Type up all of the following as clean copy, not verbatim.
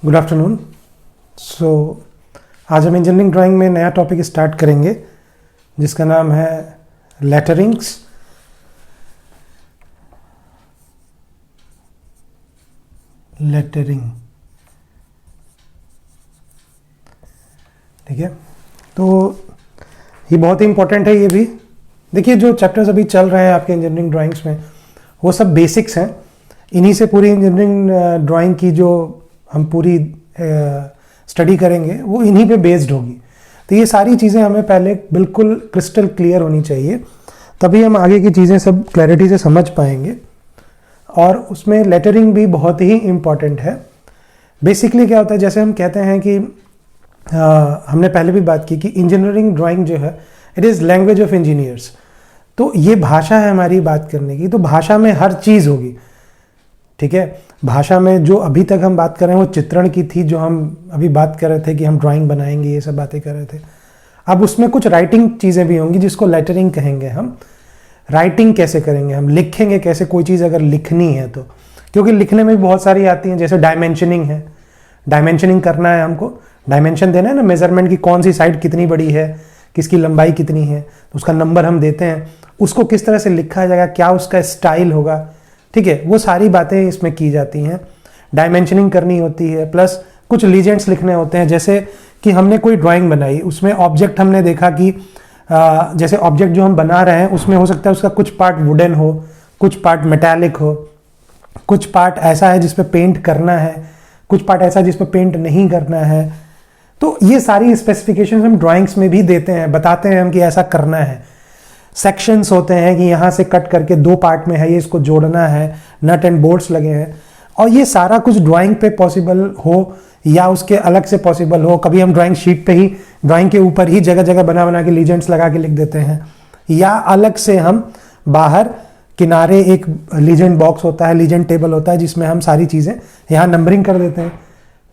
Good afternoon. आज हम engineering drawing में नया टॉपिक स्टार्ट करेंगे जिसका नाम है लेटरिंग्स। लेटरिंग, ठीक है। तो ये बहुत ही इंपॉर्टेंट है। ये भी देखिए, जो चैप्टर्स अभी चल रहे हैं आपके इंजीनियरिंग ड्राइंग्स में वो सब बेसिक्स हैं। इन्हीं से पूरी इंजीनियरिंग ड्राइंग की जो हम पूरी स्टडी करेंगे वो इन्हीं पे बेस्ड होगी। तो ये सारी चीज़ें हमें पहले बिल्कुल क्रिस्टल क्लियर होनी चाहिए, तभी हम आगे की चीज़ें सब क्लैरिटी से समझ पाएंगे। और उसमें लेटरिंग भी बहुत ही इम्पॉर्टेंट है। बेसिकली क्या होता है, जैसे हम कहते हैं कि हमने पहले भी बात की कि इंजीनियरिंग ड्राइंग जो है it is language of engineers. तो ये भाषा है हमारी बात करने की। तो भाषा में हर चीज़ होगी, ठीक है। भाषा में जो अभी तक हम बात कर रहे हैं वो चित्रण की थी, जो हम अभी बात कर रहे थे कि हम ड्राइंग बनाएंगे, ये सब बातें कर रहे थे। अब उसमें कुछ राइटिंग चीज़ें भी होंगी जिसको लेटरिंग कहेंगे। हम राइटिंग कैसे करेंगे, हम लिखेंगे कैसे कोई चीज़ अगर लिखनी है तो, क्योंकि लिखने में भी बहुत सारी आती हैं। जैसे डायमेंशनिंग है, डायमेंशनिंग करना है, हमको डायमेंशन देना है ना, मेजरमेंट की कौन सी साइड कितनी बड़ी है, किसकी लंबाई कितनी है, तो उसका नंबर हम देते हैं। उसको किस तरह से लिखा जाएगा, क्या उसका स्टाइल होगा, ठीक है, वो सारी बातें इसमें की जाती हैं। डायमेंशनिंग करनी होती है, प्लस कुछ लीजेंड्स लिखने होते हैं। जैसे कि हमने कोई ड्राइंग बनाई, उसमें ऑब्जेक्ट हमने देखा कि जैसे ऑब्जेक्ट जो हम बना रहे हैं उसमें हो सकता है उसका कुछ पार्ट वुडन हो, कुछ पार्ट मेटालिक हो, कुछ पार्ट ऐसा है जिस पे पेंट करना है, कुछ पार्ट ऐसा है जिस पे पेंट नहीं करना है। तो ये सारी स्पेसिफिकेशन हम ड्राइंग्स में भी देते हैं, बताते हैं हम कि ऐसा करना है। सेक्शंस होते हैं कि यहाँ से कट करके दो पार्ट में है, ये इसको जोड़ना है, नट एंड बोल्ट्स लगे हैं। और ये सारा कुछ ड्राइंग पे पॉसिबल हो या उसके अलग से पॉसिबल हो। कभी हम ड्राइंग शीट पे ही, ड्राइंग के ऊपर ही जगह जगह बना बना के लीजेंड्स लगा के लिख देते हैं, या अलग से हम बाहर किनारे एक लीजेंड बॉक्स होता है, लीजेंड टेबल होता है जिसमें हम सारी चीज़ें यहाँ नंबरिंग कर देते हैं।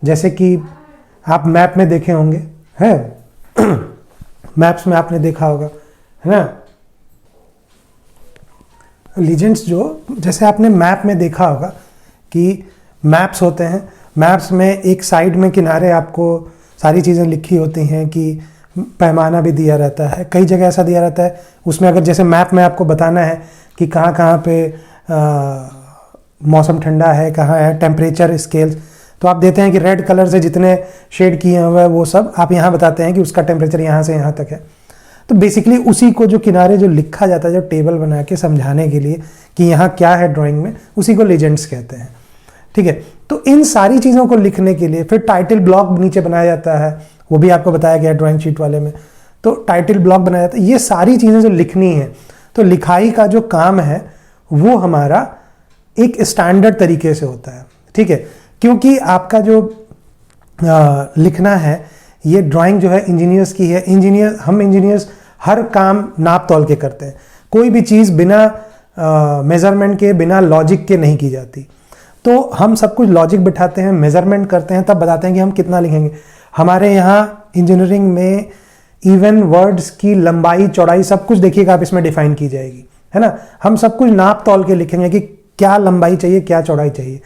जैसे कि आप मैप में देखे होंगे, है मैप्स में आपने देखा होगा, है ना, लीजेंड्स जो, जैसे आपने मैप में देखा होगा कि मैप्स होते हैं। मैप्स में एक साइड में किनारे आपको सारी चीज़ें लिखी होती हैं कि पैमाना भी दिया रहता है। कई जगह ऐसा दिया रहता है उसमें, अगर जैसे मैप में आपको बताना है कि कहाँ कहाँ पे मौसम ठंडा है, कहाँ है टेम्परेचर स्केल्स, तो आप देते हैं कि रेड कलर से जितने शेड किए हुए हैं वो सब आप यहाँ बताते हैं कि उसका टेम्परेचर यहाँ से यहाँ तक है। तो बेसिकली उसी को जो किनारे जो लिखा जाता है, जो टेबल बना के समझाने के लिए कि यहाँ क्या है ड्राइंग में, उसी को लीजेंड्स कहते हैं, ठीक है। तो इन सारी चीज़ों को लिखने के लिए फिर टाइटल ब्लॉक नीचे बनाया जाता है, वो भी आपको बताया गया ड्राइंग शीट वाले में। तो टाइटल ब्लॉक बनाया जाता है। ये सारी चीज़ें जो लिखनी है, तो लिखाई का जो काम है वो हमारा एक स्टैंडर्ड तरीके से होता है, ठीक है। क्योंकि आपका जो लिखना है, ये ड्राइंग जो है इंजीनियर्स की है। हम इंजीनियर्स हर काम नाप तौल के करते हैं। कोई भी चीज़ बिना मेजरमेंट के, बिना लॉजिक के नहीं की जाती। तो हम सब कुछ लॉजिक बिठाते हैं, मेजरमेंट करते हैं, तब बताते हैं कि हम कितना लिखेंगे। हमारे यहाँ इंजीनियरिंग में इवन वर्ड्स की लंबाई चौड़ाई सब कुछ देखिएगा आप इसमें डिफाइन की जाएगी, है ना। हम सब कुछ नाप तौल के लिखेंगे कि क्या लंबाई चाहिए, क्या चौड़ाई चाहिए।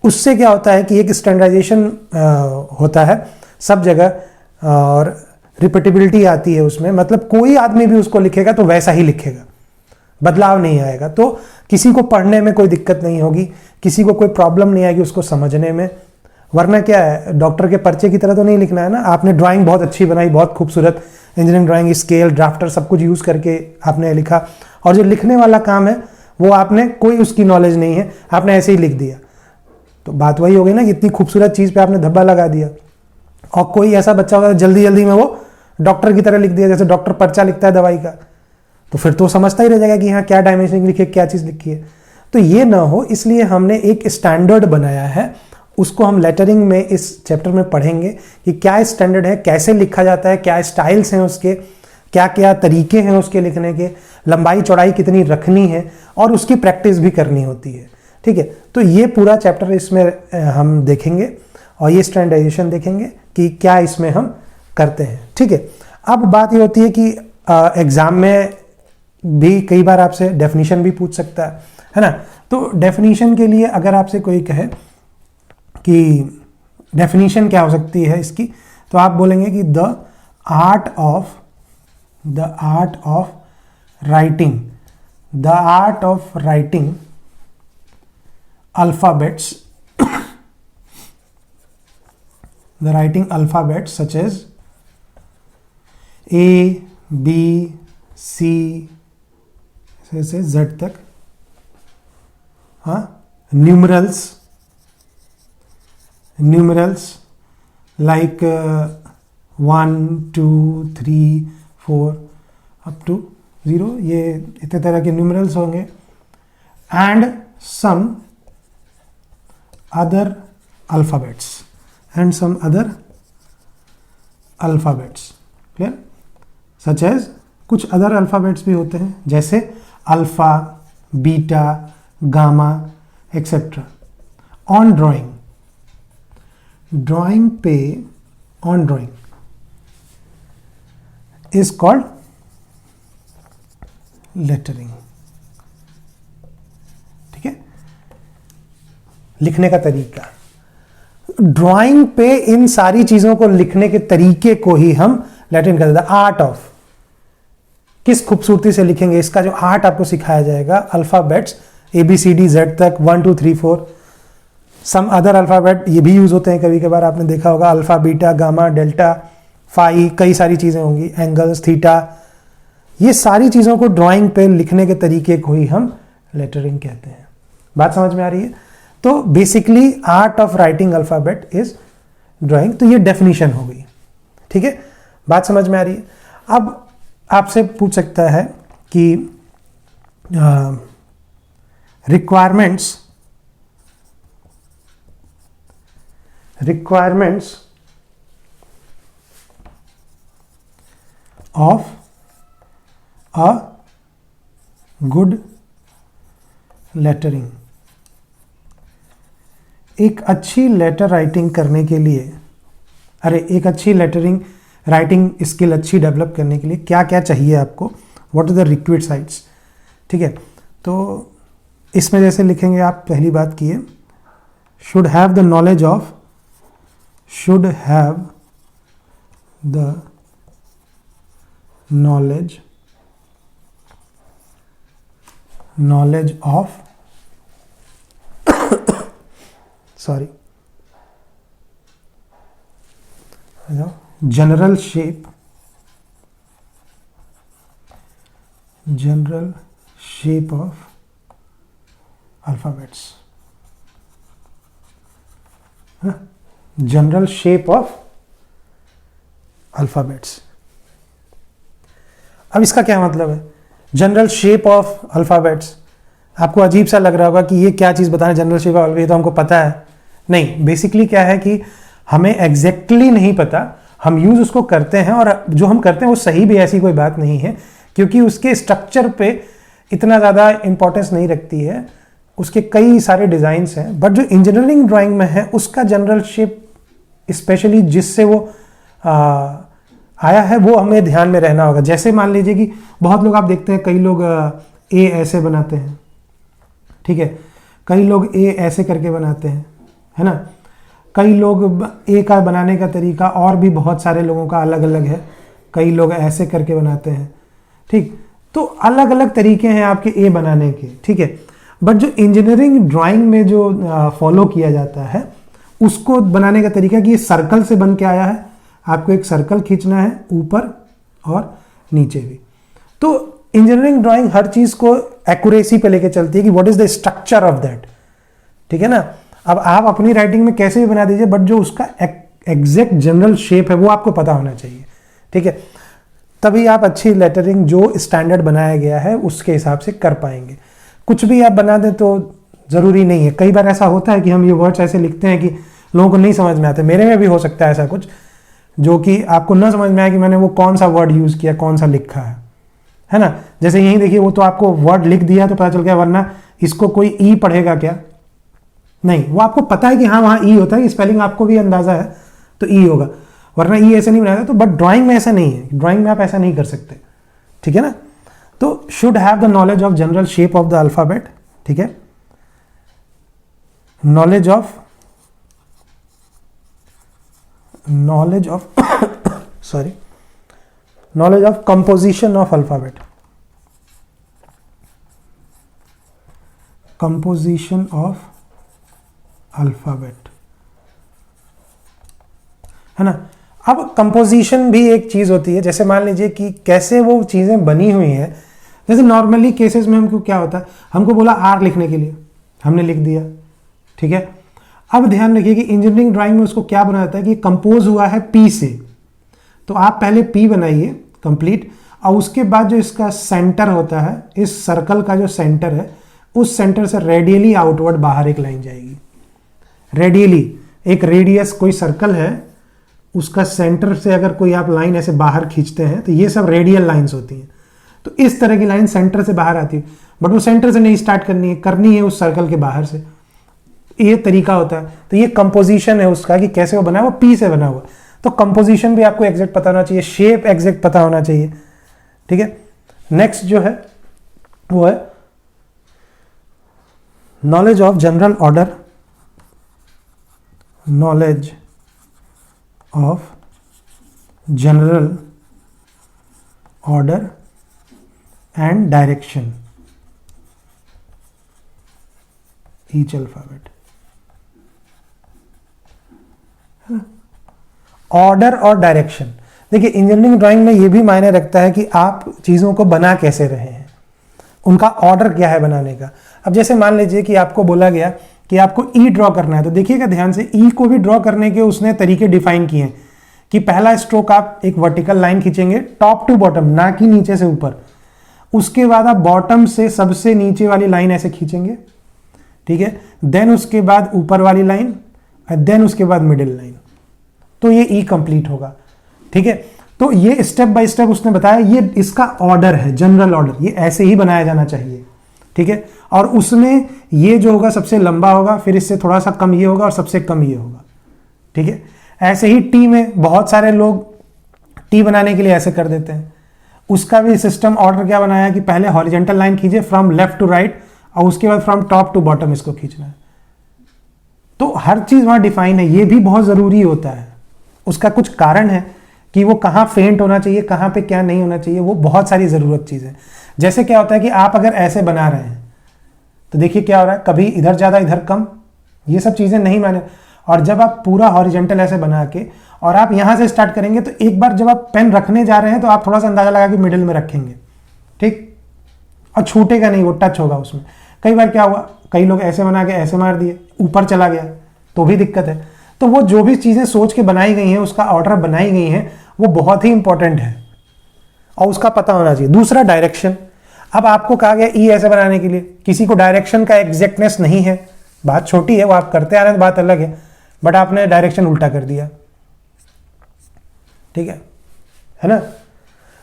उससे क्या होता है कि एक स्टैंडर्डाइजेशन होता है सब जगह, और रिपीटेबिलिटी आती है उसमें। मतलब कोई आदमी भी उसको लिखेगा तो वैसा ही लिखेगा, बदलाव नहीं आएगा। तो किसी को पढ़ने में कोई दिक्कत नहीं होगी, किसी को कोई प्रॉब्लम नहीं आएगी उसको समझने में। वरना क्या है, डॉक्टर के पर्चे की तरह तो नहीं लिखना है ना। आपने ड्राइंग बहुत अच्छी बनाई, बहुत खूबसूरत इंजीनियरिंग ड्राइंग, स्केल, ड्राफ्टर सब कुछ यूज़ करके आपने लिखा, और जो लिखने वाला काम है वो आपने, कोई उसकी नॉलेज नहीं है, आपने ऐसे ही लिख दिया, तो बात वही हो गई ना कि इतनी खूबसूरत चीज़ पे आपने धब्बा लगा दिया। और कोई ऐसा बच्चा होता है जल्दी जल्दी में वो डॉक्टर की तरह लिख दिया, जैसे डॉक्टर पर्चा लिखता है दवाई का, तो फिर तो समझता ही रह जाएगा कि यहाँ क्या डायमेंशनिंग लिखी है, क्या चीज़ लिखी है। तो ये ना हो, इसलिए हमने एक स्टैंडर्ड बनाया है। उसको हम लेटरिंग में इस चैप्टर में पढ़ेंगे कि क्या स्टैंडर्ड है, कैसे लिखा जाता है, क्या स्टाइल्स हैं उसके, क्या क्या तरीके हैं उसके लिखने के, लंबाई चौड़ाई कितनी रखनी है, और उसकी प्रैक्टिस भी करनी होती है, ठीक है। तो ये पूरा चैप्टर इसमें हम देखेंगे, और ये स्टैंडर्डाइजेशन देखेंगे कि क्या इसमें हम करते हैं, ठीक है। अब बात ये होती है कि एग्जाम में भी कई बार आपसे डेफिनेशन भी पूछ सकता है ना। तो डेफिनेशन के लिए अगर आपसे कोई कहे कि डेफिनेशन क्या हो सकती है इसकी, तो आप बोलेंगे कि the art of writing alphabets the writing alphabets such as A, B, C से Z तक, हाँ, numerals like 1, 2, 3, 4 up to 0, ये इतने तरह के numerals होंगे, and some other alphabets clear, such as कुछ अदर अल्फ़ाबेट्स भी होते हैं जैसे alpha, beta, gamma etcetera. On drawing is called lettering. ठीक है, लिखने का तरीका, ड्राइंग पे इन सारी चीजों को लिखने के तरीके को ही हम लेटरिंग कहते हैं। आर्ट ऑफ, किस खूबसूरती से लिखेंगे, इसका जो आर्ट आपको सिखाया जाएगा। अल्फाबेट्स ABCD Z तक 1 2 3 4, सम अदर अल्फाबेट ये भी यूज होते हैं कभी कभार, आपने देखा होगा alpha, beta, gamma, delta, phi, कई सारी चीजें होंगी, एंगल्स, थीटा, ये सारी चीजों को ड्राइंग पे लिखने के तरीके को ही हम लेटरिंग कहते हैं। बात समझ में आ रही है? तो basically art of writing alphabet is drawing. तो ये डेफिनेशन हो गई। ठीक है, बात समझ में आ रही है? अब आपसे पूछ सकता है कि requirements of a good lettering. एक अच्छी लेटर राइटिंग करने के लिए, एक अच्छी लेटरिंग राइटिंग स्किल अच्छी डेवलप करने के लिए क्या क्या चाहिए आपको, व्हाट आर द रिक्विर्ड साइट्स। ठीक है, तो इसमें जैसे लिखेंगे आप, पहली बात की है should have the knowledge of general shape of alphabets, general shape of alphabets। अब इसका क्या मतलब है जनरल शेप ऑफ अल्फाबेट्स? आपको अजीब सा लग रहा होगा कि ये क्या चीज बताना, जनरल शेप ऑफ अल्फाबेट, ये तो हमको पता है। नहीं, बेसिकली क्या है कि हमें एग्जैक्टली नहीं पता, हम यूज उसको करते हैं, और जो हम करते हैं वो सही भी, ऐसी कोई बात नहीं है, क्योंकि उसके स्ट्रक्चर पे इतना ज़्यादा इंपॉर्टेंस नहीं रखती है, उसके कई सारे डिज़ाइंस हैं। बट जो इंजीनियरिंग ड्राइंग में है उसका जनरल शेप, स्पेशली जिससे वो आया है, वो हमें ध्यान में रहना होगा। जैसे मान लीजिए कि बहुत लोग आप देखते हैं, कई लोग ए ऐसे बनाते हैं, ठीक है, कई लोग ए ऐसे करके बनाते हैं, है ना। कई लोग ए का बनाने का तरीका और भी बहुत सारे लोगों का अलग अलग है, कई लोग ऐसे करके बनाते हैं, ठीक। तो अलग अलग तरीके हैं आपके ए बनाने के, ठीक है। बट जो इंजीनियरिंग ड्राइंग में जो फॉलो किया जाता है उसको बनाने का तरीका कि ये सर्कल से बन के आया है, आपको एक सर्कल खींचना है ऊपर और नीचे भी। तो इंजीनियरिंग ड्राइंग हर चीज को एक्यूरेसी पे लेके चलती है कि what is the structure of that, ठीक है ना। अब आप अपनी राइटिंग में कैसे भी बना दीजिए, बट जो उसका एग्जैक्ट जनरल शेप है वो आपको पता होना चाहिए, ठीक है। तभी आप अच्छी लेटरिंग जो स्टैंडर्ड बनाया गया है उसके हिसाब से कर पाएंगे। कुछ भी आप बना दें तो ज़रूरी नहीं है। कई बार ऐसा होता है कि हम ये वर्ड्स ऐसे लिखते हैं कि लोगों को नहीं समझ में आते। मेरे में भी हो सकता है ऐसा कुछ, जो कि आपको ना समझ में आए कि मैंने वो कौन सा वर्ड यूज़ किया, कौन सा लिखा है ना। जैसे यहीं देखिए, वो तो आपको वर्ड लिख दिया तो पता चल गया, वरना इसको कोई ई पढ़ेगा क्या? नहीं, वो आपको पता है कि हाँ वहाँ ई होता है, स्पेलिंग आपको भी अंदाजा है तो ई होगा, वरना ई ऐसे नहीं बनाया। तो बट ड्राइंग में ऐसा नहीं है, ड्राइंग में आप ऐसा नहीं कर सकते, ठीक है ना। तो should have the knowledge of general shape of the alphabet, ठीक है, knowledge of knowledge of sorry, knowledge of composition of alphabet, composition of alphabet, है ना। अब कंपोजिशन भी एक चीज होती है, जैसे मान लीजिए कि कैसे वो चीजें बनी हुई हैं। जैसे नॉर्मली केसेस में हमको क्या होता है, हमको बोला आर लिखने के लिए, हमने लिख दिया, ठीक है। अब ध्यान रखिए कि इंजीनियरिंग ड्राइंग में उसको क्या बनाया जाता है कि कंपोज हुआ है पी से, तो आप पहले पी बनाइए कंप्लीट, और उसके बाद जो इसका सेंटर होता है, इस सर्कल का जो सेंटर है, उस सेंटर से रेडियली आउटवर्ड बाहर एक लाइन जाएगी। रेडियली एक रेडियस, कोई सर्कल है उसका सेंटर से अगर कोई आप लाइन ऐसे बाहर खींचते हैं तो ये सब रेडियल लाइंस होती हैं। तो इस तरह की लाइन सेंटर से बाहर आती है, बट वो सेंटर से नहीं स्टार्ट करनी है उस सर्कल के बाहर से। ये तरीका होता है। तो ये कंपोजिशन है उसका कि कैसे वो बना है, वो पी से बना हुआ। तो कंपोजिशन भी आपको एग्जैक्ट पता होना चाहिए, शेप एग्जैक्ट पता होना चाहिए, ठीक है। नेक्स्ट जो है वो है knowledge of general order, knowledge of general order and direction each alphabet. Order और डायरेक्शन, देखिए इंजीनियरिंग ड्राइंग में ये भी मायने रखता है कि आप चीज़ों को बना कैसे रहे हैं, उनका ऑर्डर क्या है बनाने का। अब जैसे मान लीजिए कि आपको बोला गया कि आपको ई ड्रॉ करना है, तो देखिएगा ध्यान से, ई को भी ड्रॉ करने के उसने तरीके डिफाइन किए हैं कि पहला स्ट्रोक आप एक वर्टिकल लाइन खींचेंगे टॉप टू बॉटम, ना कि नीचे से ऊपर। उसके बाद आप बॉटम से सबसे नीचे वाली लाइन ऐसे खींचेंगे, ठीक है। देन उसके बाद ऊपर वाली लाइन, देन उसके बाद मिडिल लाइन, तो ये ई कंप्लीट होगा, ठीक है। तो ये स्टेप बाय स्टेप उसने बताया, ये इसका ऑर्डर है, जनरल ऑर्डर, ये ऐसे ही बनाया जाना चाहिए, ठीक है। और उसमें ये जो होगा सबसे लंबा होगा, फिर इससे थोड़ा सा कम ये होगा और सबसे कम ये होगा, ठीक है। ऐसे ही टी में बहुत सारे लोग टी बनाने के लिए ऐसे कर देते हैं, उसका भी सिस्टम ऑर्डर क्या बनाया कि पहले हॉरिजेंटल लाइन खींचे फ्रॉम लेफ्ट टू राइट, और उसके बाद फ्रॉम टॉप टू बॉटम इसको खींचना है। तो हर चीज वहां डिफाइन है, ये भी बहुत जरूरी होता है। उसका कुछ कारण है कि वो कहाँ फेंट होना चाहिए, कहाँ पे क्या नहीं होना चाहिए, वो बहुत सारी जरूरत चीजें। जैसे क्या होता है कि आप अगर ऐसे बना रहे हैं तो देखिए क्या हो रहा है, कभी इधर ज्यादा इधर कम, ये सब चीजें नहीं माने। और जब आप पूरा हॉरिजेंटल ऐसे बना के और आप यहां से स्टार्ट करेंगे, तो एक बार जब आप पेन रखने जा रहे हैं तो आप थोड़ा सा अंदाजा लगा कि मिडिल में रखेंगे, ठीक, और छूटेगा नहीं, वो टच होगा उसमें। कई बार क्या हुआ, कई लोग ऐसे बना के ऐसे मार दिए, ऊपर चला गया, तो भी दिक्कत है। तो वो जो भी चीजें सोच के बनाई गई हैं, उसका ऑर्डर बनाई गई हैं, वो बहुत ही इंपॉर्टेंट है और उसका पता होना चाहिए। दूसरा डायरेक्शन, अब आपको कहा गया ई ऐसे बनाने के लिए, किसी को डायरेक्शन का एग्जैक्टनेस नहीं है, बात छोटी है, वो आप करते आ रहे हैं, बात अलग है, बट आपने डायरेक्शन उल्टा कर दिया, ठीक है ना।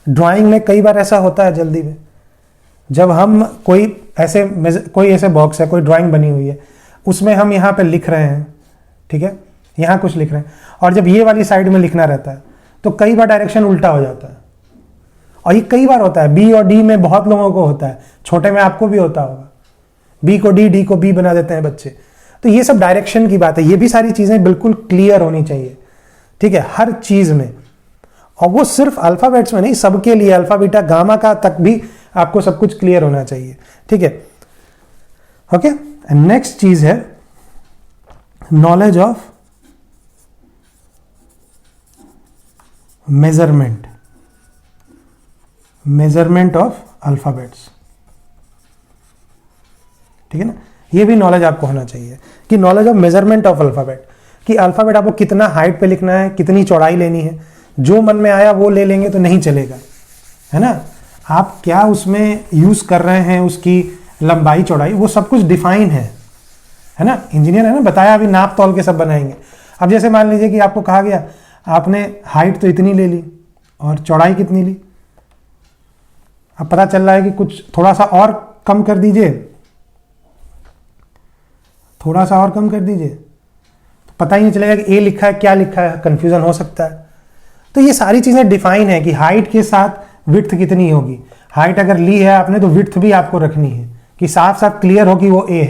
ड्राइंग में कई बार ऐसा होता है जल्दी में, जब हम कोई ऐसे बॉक्स है, कोई ड्राइंग बनी हुई है, उसमें हम यहाँ पे लिख रहे हैं, ठीक है, यहाँ कुछ लिख रहे हैं, और जब ये वाली साइड में लिखना रहता है तो कई बार डायरेक्शन उल्टा हो जाता है। और ये कई बार होता है, बी और डी में बहुत लोगों को होता है, छोटे में आपको भी होता होगा, बी को डी, डी को बी बना देते हैं बच्चे। तो ये सब डायरेक्शन की बात है, ये भी सारी चीजें बिल्कुल क्लियर होनी चाहिए, ठीक है, हर चीज में। और वो सिर्फ अल्फाबेट्स में नहीं, सबके लिए, अल्फा बीटा गामा का तक भी आपको सब कुछ क्लियर होना चाहिए, ठीक है। ओके, नेक्स्ट चीज है knowledge of measurement, measurement of alphabets, ठीक है ना। ये भी नॉलेज आपको होना चाहिए कि knowledge of measurement of alphabet, कि अल्फाबेट आपको कितना हाइट पे लिखना है, कितनी चौड़ाई लेनी है। जो मन में आया वो ले लेंगे तो नहीं चलेगा, है ना। आप क्या उसमें यूज कर रहे हैं, उसकी लंबाई चौड़ाई, वो सब कुछ डिफाइन है ना। इंजीनियर है ना, बताया अभी, नाप तौल के सब बनाएंगे। अब जैसे मान लीजिए कि आपको कहा गया आपने हाइट तो इतनी ले ली और चौड़ाई कितनी ली, अब पता चल रहा है कि कुछ थोड़ा सा और कम कर दीजिए, थोड़ा सा और कम कर दीजिए, तो पता ही नहीं चलेगा कि ए लिखा है क्या लिखा है, कंफ्यूजन हो सकता है। तो ये सारी चीजें डिफाइन है कि हाइट के साथ विड्थ कितनी होगी। हाइट अगर ली है आपने तो विड्थ भी आपको रखनी है कि साफ साफ क्लियर हो कि वो ए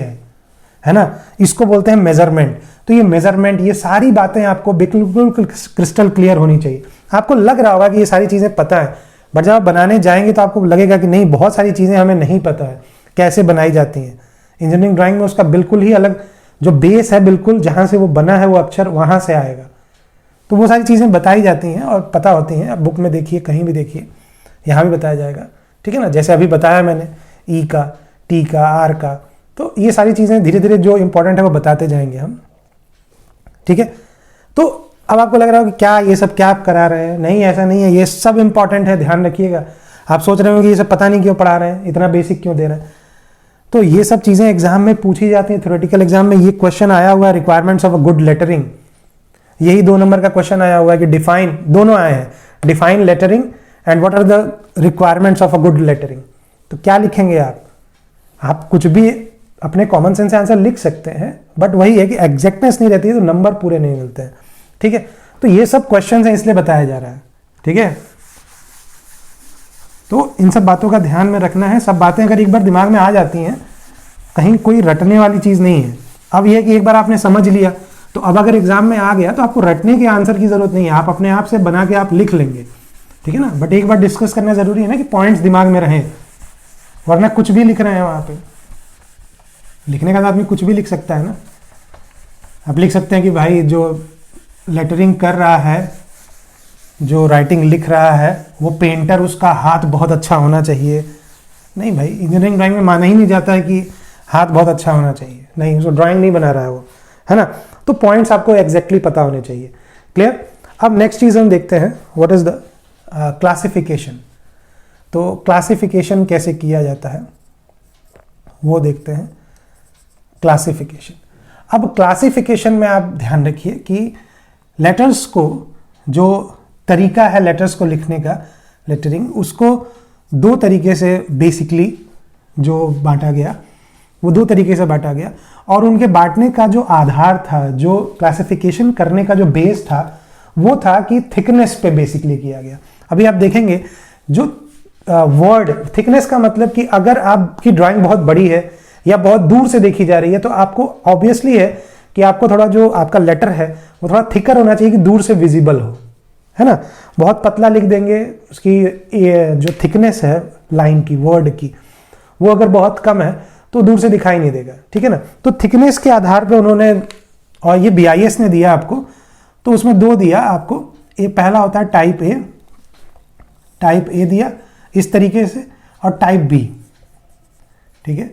है ना। इसको बोलते हैं मेजरमेंट। तो ये मेजरमेंट, ये सारी बातें आपको बिल्कुल क्रिस्टल क्लियर होनी चाहिए। आपको लग रहा होगा कि ये सारी चीज़ें पता है, बट जब आप बनाने जाएंगे तो आपको लगेगा कि नहीं, बहुत सारी चीज़ें हमें नहीं पता है कैसे बनाई जाती हैं। इंजीनियरिंग ड्राइंग में उसका बिल्कुल ही अलग जो बेस है, बिल्कुल जहाँ से वो बना है वो अक्षर वहाँ से आएगा। तो वो सारी चीज़ें बताई जाती हैं और पता होती हैं। आप बुक में देखिए, कहीं भी देखिए, यहाँ भी बताया जाएगा, ठीक है ना। जैसे अभी बताया मैंने ई का, टी का, आर का, तो ये सारी चीज़ें धीरे धीरे जो इंपॉर्टेंट है वो बताते जाएंगे हम, ठीक है। तो अब आपको लग रहा हो कि क्या ये सब क्या आप करा रहे हैं, नहीं ऐसा नहीं है, ये सब इंपॉर्टेंट है, ध्यान रखिएगा। आप सोच रहे हो कि ये सब पता नहीं क्यों पढ़ा रहे हैं, इतना बेसिक क्यों दे रहे हैं, तो ये सब चीज़ें एग्जाम में पूछी जाती हैं। थ्योरेटिकल एग्जाम में ये क्वेश्चन आया हुआ है, requirements of a good lettering, यही 2 नंबर का क्वेश्चन आया हुआ है कि डिफाइन, दोनों आए हैं, define lettering and what are the requirements of a good lettering. तो क्या लिखेंगे आप कुछ भी अपने कॉमन सेंस से आंसर लिख सकते हैं, बट वही है कि एग्जैक्टनेस नहीं रहती है तो नंबर पूरे नहीं मिलते हैं, ठीक है। तो ये सब क्वेश्चन है, इसलिए बताया जा रहा है, ठीक है। तो इन सब बातों का ध्यान में रखना है। सब बातें अगर एक बार दिमाग में आ जाती हैं, कहीं कोई रटने वाली चीज़ नहीं है। अब यह कि एक बार आपने समझ लिया, तो अब अगर एग्जाम में आ गया तो आपको रटने के आंसर की जरूरत नहीं है, आप अपने आप से बना के आप लिख लेंगे, ठीक है ना। बट एक बार डिस्कस करना जरूरी है ना कि पॉइंट्स दिमाग में रहें, वरना कुछ भी लिख रहे हैं वहाँ पे। लिखने का तो आदमी कुछ भी लिख सकता है ना। आप लिख सकते हैं कि भाई जो लेटरिंग कर रहा है, जो राइटिंग लिख रहा है, वो पेंटर, उसका हाथ बहुत अच्छा होना चाहिए। नहीं भाई, इंजीनियरिंग ड्राइंग में माना ही नहीं जाता है कि हाथ बहुत अच्छा होना चाहिए, नहीं, उसको ड्राइंग नहीं बना रहा है वो, है ना। तो पॉइंट्स आपको एग्जैक्टली पता होने चाहिए, क्लियर। अब नेक्स्ट चीज़ हम देखते हैं, व्हाट इज द क्लासिफिकेशन। तो क्लासिफिकेशन कैसे किया जाता है वो देखते हैं। क्लासिफिकेशन, अब क्लासिफिकेशन में आप ध्यान रखिए कि लेटर्स को, जो तरीका है लेटर्स को लिखने का, लेटरिंग, उसको 2 तरीके से बेसिकली जो बांटा गया, वो 2 तरीके से बांटा गया। और उनके बांटने का जो आधार था, जो क्लासिफिकेशन करने का जो बेस था, वो था कि थिकनेस पे बेसिकली किया गया। अभी आप देखेंगे जो वर्ड थिकनेस का मतलब कि अगर आपकी ड्राइंग बहुत बड़ी है या बहुत दूर से देखी जा रही है, तो आपको ऑब्वियसली है कि आपको थोड़ा जो आपका लेटर है वो थोड़ा थिकर होना चाहिए कि दूर से विजिबल हो, है ना। बहुत पतला लिख देंगे, उसकी जो थिकनेस है लाइन की, वर्ड की, वो अगर बहुत कम है तो दूर से दिखाई नहीं देगा, ठीक है ना। तो थिकनेस के आधार पर उन्होंने, और ये BIS ने दिया आपको, तो उसमें 2 दिया आपको। ये पहला होता है टाइप ए दिया इस तरीके से, और टाइप B, ठीक है,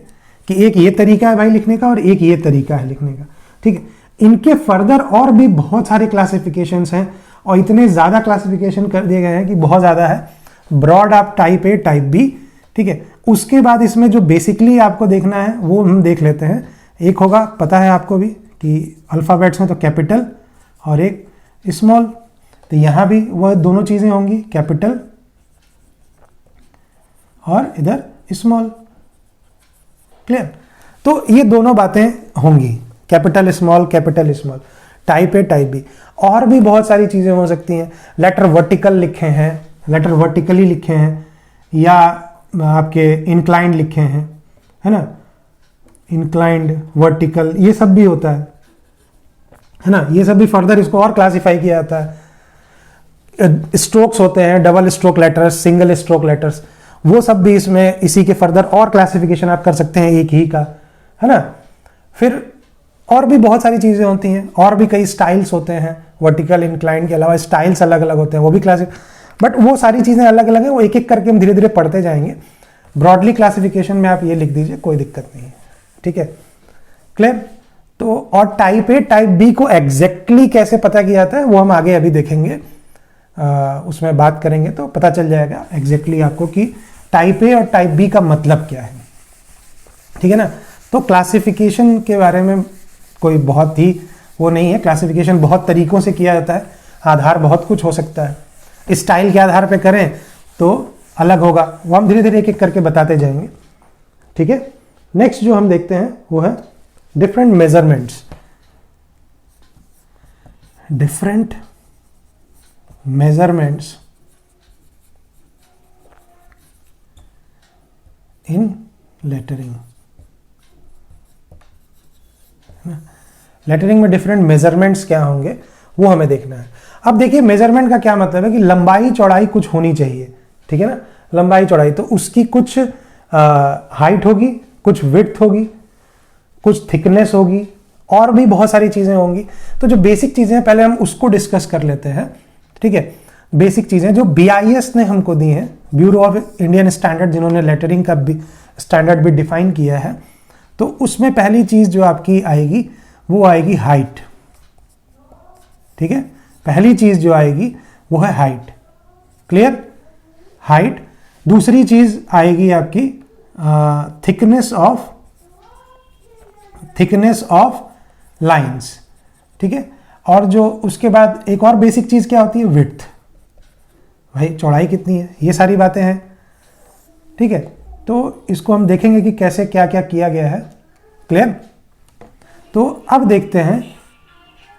कि एक ये तरीका है भाई लिखने का और एक ये तरीका है लिखने का, ठीक है। इनके फर्दर और भी बहुत सारे क्लासिफिकेशंस हैं, और इतने ज़्यादा क्लासिफिकेशन कर दिए गए हैं कि बहुत ज़्यादा है। ब्रॉड आप टाइप A, टाइप B, ठीक है। उसके बाद इसमें जो बेसिकली आपको देखना है वो हम देख लेते हैं। एक होगा, पता है आपको भी कि अल्फ़ाबेट्स में तो कैपिटल और एक स्मॉल, तो यहाँ भी वह दोनों चीज़ें होंगी, कैपिटल और इधर स्मॉल, क्लियर। तो ये दोनों बातें होंगी, capital small, capital small, type A, type B। और भी बहुत सारी चीज़ें हो सकती हैं। लेटर वर्टिकल लिखे हैं, लेटर वर्टिकली लिखे हैं, या आपके इंक्लाइंड लिखे हैं, है ना, इंक्लाइंड, वर्टिकल, ये सब भी होता है ना। ये सब भी फर्दर इसको और क्लासिफाई किया जाता है। स्ट्रोक्स होते हैं, double stroke letters, single stroke letters, वो सब भी इसमें इसी के फर्दर और क्लासिफिकेशन आप कर सकते हैं एक ही का, है ना। फिर और भी बहुत सारी चीज़ें होती हैं, और भी कई स्टाइल्स होते हैं, वर्टिकल इंक्लाइंड के अलावा स्टाइल्स अलग अलग होते हैं, वो भी बट वो सारी चीज़ें अलग अलग हैं, वो एक एक करके हम धीरे धीरे पढ़ते जाएंगे। ब्रॉडली क्लासिफिकेशन में आप ये लिख दीजिए, कोई दिक्कत नहीं है, ठीक है, क्लियर। तो और टाइप A, टाइप B को एग्जैक्टली कैसे पता किया जाता है वो हम आगे अभी देखेंगे, उसमें बात करेंगे तो पता चल जाएगा एग्जैक्टली आपको कि टाइप A और टाइप B का मतलब क्या है, ठीक है ना। तो क्लासिफिकेशन के बारे में कोई बहुत ही वो नहीं है, क्लासिफिकेशन बहुत तरीकों से किया जाता है, आधार बहुत कुछ हो सकता है। स्टाइल के आधार पे करें तो अलग होगा, वो हम धीरे धीरे एक एक करके बताते जाएंगे, ठीक है। नेक्स्ट जो हम देखते हैं वो है डिफरेंट मेजरमेंट्स। डिफरेंट मेजरमेंट्स इन लेटरिंग, लेटरिंग में डिफरेंट मेजरमेंट्स क्या होंगे वो हमें देखना है। अब देखिए मेजरमेंट का क्या मतलब है कि लंबाई चौड़ाई कुछ होनी चाहिए, ठीक है ना, लंबाई चौड़ाई, तो उसकी कुछ हाइट होगी, कुछ विड्थ होगी, कुछ थिकनेस होगी, और भी बहुत सारी चीजें होंगी। तो जो बेसिक चीजें हैं पहले हम उसको डिस्कस कर लेते हैं, ठीक है। बेसिक चीजें जो BIS ने हमको दी हैं, ब्यूरो ऑफ इंडियन स्टैंडर्ड, जिन्होंने लेटरिंग का स्टैंडर्ड भी डिफाइन किया है, तो उसमें पहली चीज जो आपकी आएगी वो आएगी हाइट, ठीक है। पहली चीज जो आएगी वो है हाइट, क्लियर, हाइट। दूसरी चीज आएगी आपकी थिकनेस ऑफ लाइंस, ठीक है। और जो उसके बाद एक और बेसिक चीज क्या होती है, विड्थ, भाई चौड़ाई कितनी है, ये सारी बातें हैं, ठीक है। तो इसको हम देखेंगे कि कैसे क्या क्या किया गया है, क्लियर। तो अब देखते हैं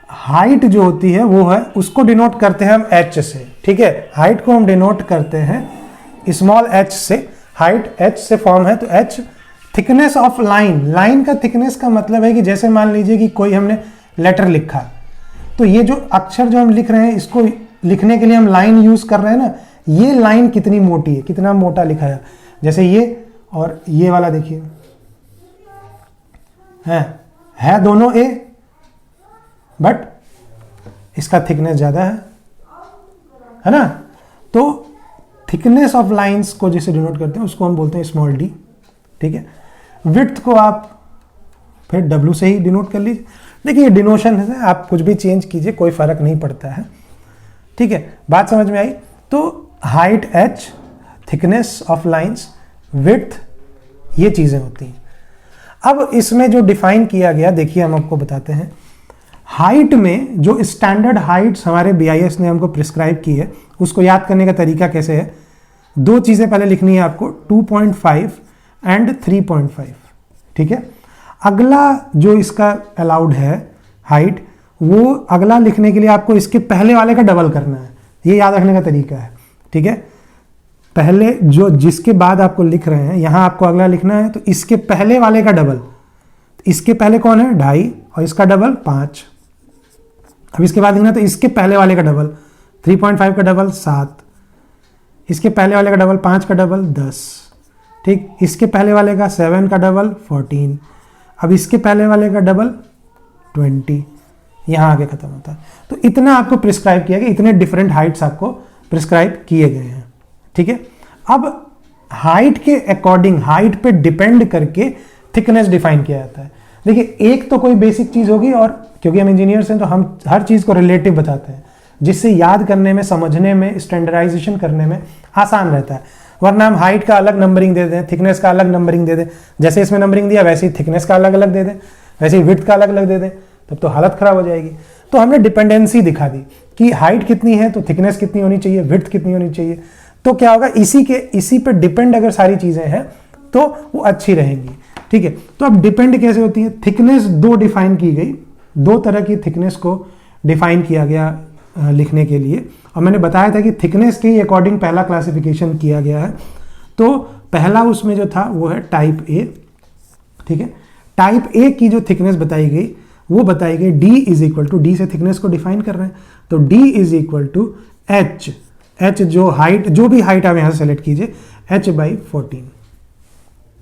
हाइट जो होती है वो है, उसको डिनोट करते हैं हम H से, ठीक है। हाइट को हम डिनोट करते हैं स्मॉल h से, हाइट H से फॉर्म है तो H। Thickness of line, line का थिकनेस का मतलब है कि जैसे मान लीजिए कि कोई हमने लेटर लिखा, तो ये जो अक्षर जो हम लिख रहे हैं इसको लिखने के लिए हम लाइन यूज कर रहे हैं ना, ये लाइन कितनी मोटी है, कितना मोटा लिखा है, जैसे ये और ये वाला देखिए है दोनों A, बट इसका थिकनेस ज्यादा है ना। तो थिकनेस ऑफ लाइंस को जिसे डिनोट करते हैं उसको हम बोलते हैं स्मॉल d, ठीक है। विड्थ को आप फिर W से ही डिनोट कर लीजिए। देखिए ये डिनोशन है, आप कुछ भी चेंज कीजिए कोई फर्क नहीं पड़ता है, ठीक है। बात समझ में आई। तो height H, thickness of lines, width, ये चीजें होती हैं। अब इसमें जो डिफाइन किया गया, देखिए हम आपको बताते हैं। हाइट में जो स्टैंडर्ड हाइट्स हमारे BIS ने हमको प्रिस्क्राइब की है, उसको याद करने का तरीका कैसे है, दो चीजें पहले लिखनी है आपको, 2.5 एंड 3.5, ठीक है। अगला जो इसका अलाउड है हाइट, वो अगला लिखने के लिए आपको इसके पहले वाले का डबल करना है, ये याद रखने का तरीका है, ठीक है। पहले जो जिसके बाद आपको लिख रहे हैं, यहां आपको अगला लिखना है तो इसके पहले वाले का डबल, इसके पहले कौन है 2.5 और इसका डबल 5। अब इसके बाद लिखना तो इसके पहले वाले का डबल 3.5 का डबल 7, इसके पहले वाले का डबल 5 का डबल 10, ठीक। इसके पहले वाले का 7 का डबल 14, अब इसके पहले वाले का डबल 20, यहां आगे खत्म होता है। तो इतना आपको प्रिस्क्राइब किया गया, इतने डिफरेंट हाइट्स आपको प्रिस्क्राइब किए गए हैं, ठीक है। अब हाइट के अकॉर्डिंग, हाइट पे डिपेंड करके थिकनेस डिफाइन किया जाता है। देखिए एक तो कोई बेसिक चीज होगी, और क्योंकि हम इंजीनियर्स हैं तो हम हर चीज को रिलेटिव बताते हैं, जिससे याद करने में, समझने में, स्टैंडर्डाइजेशन करने में आसान रहता है। वरना हम हाइट का अलग नंबरिंग दे दें, थिकनेस का अलग नंबरिंग दे दें, जैसे इसमें नंबरिंग दिया वैसे ही थिकनेस का अलग अलग दे दें, वैसे ही विड्थ का अलग अलग दे दें, तब तो हालत खराब हो जाएगी। तो हमने डिपेंडेंसी दिखा दी कि हाइट कितनी है तो थिकनेस कितनी होनी चाहिए, विड्थ कितनी होनी चाहिए। तो क्या होगा, इसी पे डिपेंड अगर सारी चीजें हैं तो वो अच्छी रहेंगी, ठीक है। तो अब डिपेंड कैसे होती है, थिकनेस दो डिफाइन की गई, दो तरह की थिकनेस को डिफाइन किया गया लिखने के लिए, और मैंने बताया था कि थिकनेस के अकॉर्डिंग पहला क्लासिफिकेशन किया गया है। तो पहला उसमें जो था वो है टाइप ए, ठीक है। टाइप ए की जो थिकनेस बताई गई वो बताई गई D is equal to, D से थिकनेस को डिफाइन कर रहे हैं, तो D is equal to H जो हाइट, जो भी हाइट आप यहां से सेलेक्ट कीजिए, H/14,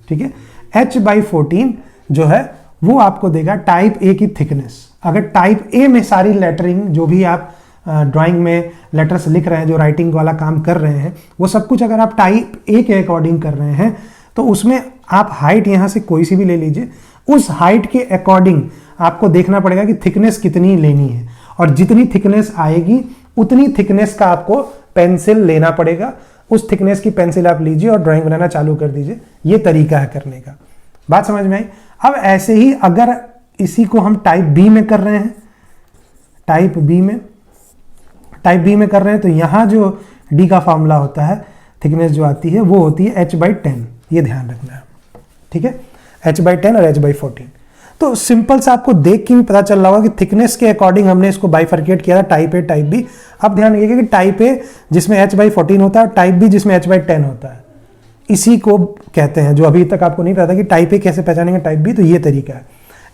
ठीक है। H/14 जो है वो आपको देगा टाइप ए की थिकनेस। अगर टाइप ए में सारी लेटरिंग, जो भी आप ड्राइंग में लेटर्स लिख रहे हैं, जो राइटिंग वाला काम कर रहे हैं, वो सब कुछ अगर आप टाइप ए के अकॉर्डिंग कर रहे हैं, तो उसमें आप हाइट यहां से कोई सी भी ले लीजिए, उस हाइट के अकॉर्डिंग आपको देखना पड़ेगा कि थिकनेस कितनी लेनी है, और जितनी थिकनेस आएगी उतनी थिकनेस का आपको पेंसिल लेना पड़ेगा। उस थिकनेस की पेंसिल आप लीजिए और ड्राइंग बनाना चालू कर दीजिए। ये तरीका है करने का, बात समझ में आई। अब ऐसे ही अगर इसी को हम टाइप बी में कर रहे हैं, टाइप बी में कर रहे हैं, तो यहां जो डी का फॉर्मूला होता है, थिकनेस जो आती है वो होती है H/10, ये ध्यान रखना है, ठीक है। H/10 और H/14। तो सिंपल से आपको देख के भी पता चल रहा होगा कि थिकनेस के अकॉर्डिंग हमने इसको बाइफर्केट किया था, टाइप ए टाइप बी। अब ध्यान रखिएगा कि टाइप ए जिसमें H/14 होता है, टाइप बी जिसमें H/10 होता है, इसी को कहते हैं, जो अभी तक आपको नहीं पता था कि टाइप ए कैसे पहचानेंगे टाइप बी, तो ये तरीका है।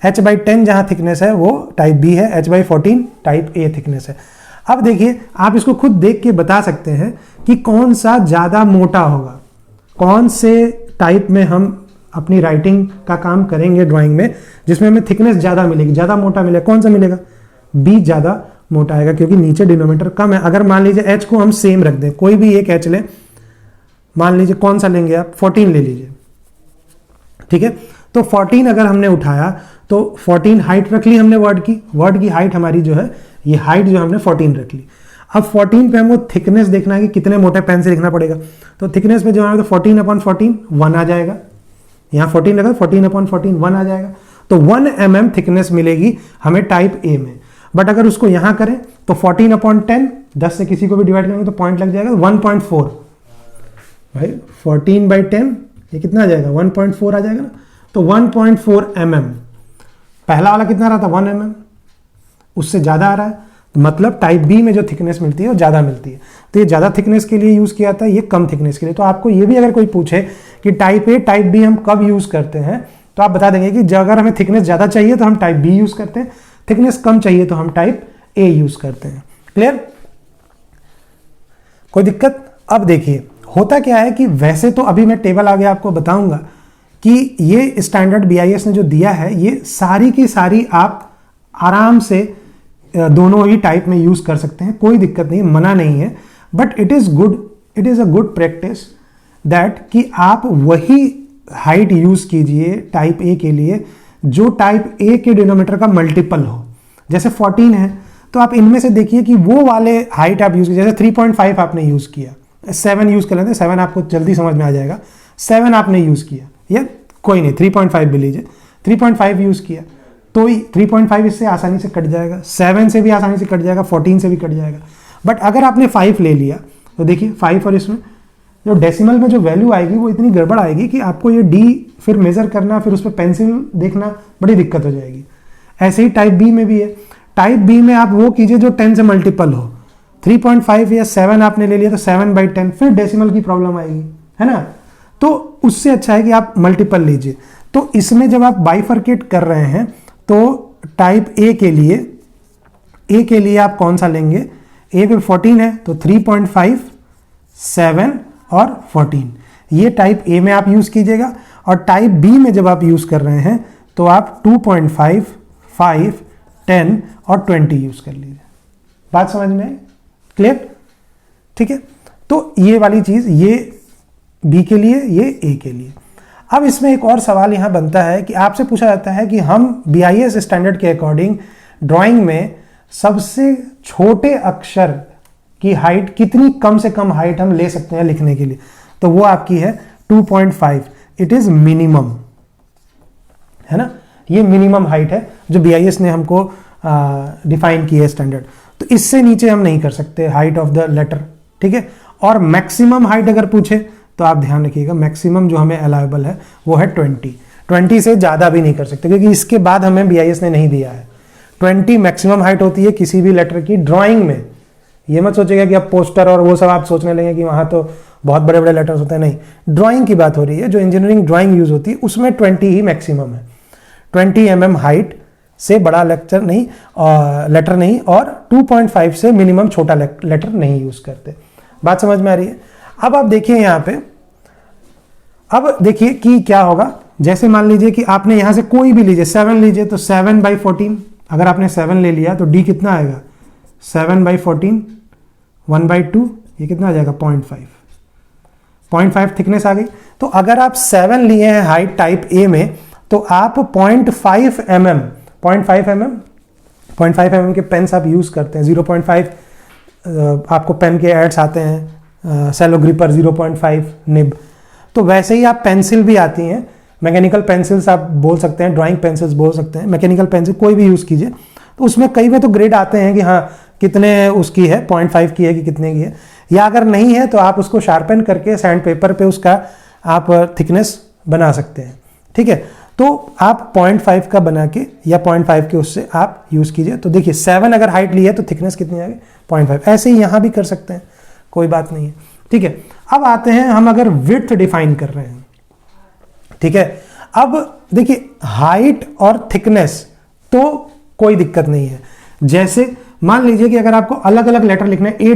H/10 जहाँ थिकनेस है वो टाइप बी है, H/14 टाइप ए थिकनेस है। अब देखिए आप इसको खुद देख के बता सकते हैं कि कौन सा ज़्यादा मोटा होगा, कौन से टाइप में हम अपनी राइटिंग का काम करेंगे ड्राइंग में जिसमें हमें थिकनेस ज़्यादा मिलेगी, ज़्यादा मोटा मिलेगा। कौन सा मिलेगा? बी ज़्यादा मोटा आएगा क्योंकि नीचे डिनोमिनेटर कम है। अगर मान लीजिए एच को हम सेम रख दें, कोई भी एक एच लें, मान लीजिए कौन सा लेंगे आप, 14 ले लीजिए, ठीक है। तो 14 अगर हमने उठाया तो 14 हाइट रख ली हमने वर्ड की हाइट हमारी जो है, ये हाइट जो हमने 14 रख ली। अब 14 पे हमको थिकनेस देखना है कि कितने मोटे पेन से लिखना पड़ेगा। तो थिकनेस पे जो है तो 14/14 1 आ जाएगा, यहाँ 14 लगा 14/14 1 आ जाएगा। तो 1 mm थिकनेस मिलेगी हमें टाइप ए में। बट अगर उसको यहाँ करें तो 14/10, 10 से किसी को भी डिवाइड करेंगे तो पॉइंट लग जाएगा 1.4। भाई 14/10 ये कितना आ जाएगा? 1.4 आ जाएगा ना। तो 1.4 mm, पहला वाला कितना रहा था? 1 mm, उससे ज़्यादा आ रहा है, मतलब टाइप बी में जो थिकनेस मिलती है वो ज़्यादा मिलती है। तो ये ज़्यादा थिकनेस के लिए यूज़ किया जाता है, ये कम थिकनेस के लिए। तो आपको ये भी अगर कोई पूछे कि टाइप ए टाइप बी हम कब यूज़ करते हैं, तो आप बता देंगे कि अगर हमें थिकनेस ज़्यादा चाहिए तो हम टाइप बी यूज़ करते हैं, थिकनेस कम चाहिए तो हम टाइप ए यूज़ करते हैं। क्लियर? कोई दिक्कत? अब देखिए होता क्या है कि वैसे तो अभी मैं टेबल आगे आपको बताऊंगा कि ये स्टैंडर्ड BIS ने जो दिया है ये सारी की सारी आप आराम से दोनों ही टाइप में यूज कर सकते हैं, कोई दिक्कत नहीं, मना नहीं है। But it is a good practice that कि आप वही हाइट यूज कीजिए टाइप ए के लिए जो टाइप ए के डिनोमिनेटर का मल्टीपल हो। जैसे 14 है तो आप इनमें से देखिए कि वो वाले हाइट आप यूज कीजिए। जैसे 3.5 आपने यूज किया, 7 यूज कर लेते हैं, 7 आपको जल्दी समझ में आ जाएगा। 7 आपने यूज किया, या कोई नहीं 3.5 भी लीजिए, 3.5 यूज किया तो 3.5 इससे आसानी से कट जाएगा, 7 से भी आसानी से कट जाएगा, 14 से भी कट जाएगा। बट अगर आपने 5 ले लिया तो देखिए 5 और इसमें जो डेसिमल में जो वैल्यू आएगी वो इतनी गड़बड़ आएगी कि आपको ये डी फिर मेजर करना, फिर उस पर पेंसिल देखना बड़ी दिक्कत हो जाएगी। ऐसे ही टाइप बी में भी है। टाइप बी में आप वो कीजिए जो 10 से मल्टीपल हो। 3.5 या 7 आपने ले लिया तो 7/10, फिर डेसिमल की प्रॉब्लम आएगी, है ना। तो उससे अच्छा है कि आप मल्टीपल लीजिए। तो इसमें जब आप बाइफर्केट कर रहे हैं तो टाइप ए के लिए आप कौन सा लेंगे? ए पे 14 है तो 3.5, 7 और 14, ये टाइप ए में आप यूज कीजिएगा। और टाइप बी में जब आप यूज कर रहे हैं तो आप 2.5, 5, 10 और 20 यूज कर लीजिए। बात समझ में आई? क्लियर? ठीक है। तो ये वाली चीज ये बी के लिए, ये ए के लिए। अब इसमें एक और सवाल यहां बनता है कि आपसे पूछा जाता है कि हम BIS स्टैंडर्ड के अकॉर्डिंग ड्राइंग में सबसे छोटे अक्षर की हाइट कितनी कम से कम हाइट हम ले सकते हैं लिखने के लिए? तो वो आपकी है 2.5। इट इज मिनिमम, है ना। ये मिनिमम हाइट है जो BIS ने हमको डिफाइन की है स्टैंडर्ड। तो इससे नीचे हम नहीं कर सकते हाइट ऑफ द लेटर, ठीक है। और मैक्सिमम हाइट अगर पूछे तो आप ध्यान रखिएगा मैक्सिमम जो हमें अलाउेबल है वो है 20 से ज़्यादा भी नहीं कर सकते क्योंकि इसके बाद हमें BIS ने नहीं दिया है। 20 मैक्सिमम हाइट होती है किसी भी लेटर की ड्राइंग में। ये मत सोचेगा कि अब पोस्टर और वो सब आप सोचने लगे कि वहाँ तो बहुत बड़े बड़े लेटर्स होते हैं, नहीं। ड्राइंग की बात हो रही है, जो इंजीनियरिंग ड्राइंग यूज होती है उसमें 20 ही मैक्सिमम है। 20 mm हाइट से बड़ा लेटर नहीं और 2.5 से मिनिमम छोटा लेटर नहीं यूज करते। बात समझ में आ रही है? अब आप देखिए यहाँ पे, अब देखिए कि क्या होगा। जैसे मान लीजिए कि आपने यहां से कोई भी लीजिए, 7 लीजिए तो 7/14, अगर आपने 7 ले लिया तो डी कितना आएगा? 7/14, 1/2, ये कितना आ जाएगा? 0.5 थिकनेस आ गई। तो अगर आप 7 लिए हैं हाइट टाइप ए में तो आप 0.5 mm के पेन्स आप यूज करते हैं। 0.5 आपको पेन के एड्स आते हैं, सेलो ग्रिपर 0.5 निब। तो वैसे ही आप पेंसिल भी आती हैं, मैकेनिकल पेंसिल्स आप बोल सकते हैं, ड्राइंग पेंसिल्स बोल सकते हैं, मैकेनिकल पेंसिल कोई भी यूज़ कीजिए। तो उसमें कई में तो ग्रेड आते हैं कि हाँ कितने उसकी है, 0.5 की है कि कितने की है। या अगर नहीं है तो आप उसको शार्पन करके सैंड पेपर पे उसका आप थिकनेस बना सकते हैं, ठीक है। तो आप 0.5 का बना के या 0.5 के उससे आप यूज़ कीजिए। तो देखिए 7 अगर हाइट ली है तो थिकनेस कितनी आ गई? 0.5। ऐसे ही यहाँ भी कर सकते हैं, कोई बात नहीं है, ठीक है। अब आते हैं हम अगर विड्थ डिफाइन कर रहे हैं, ठीक है। अब देखिए हाइट और थिकनेस तो कोई दिक्कत नहीं है। जैसे मान लीजिए कि अगर आपको अलग अलग लेटर लिखने हैं, ए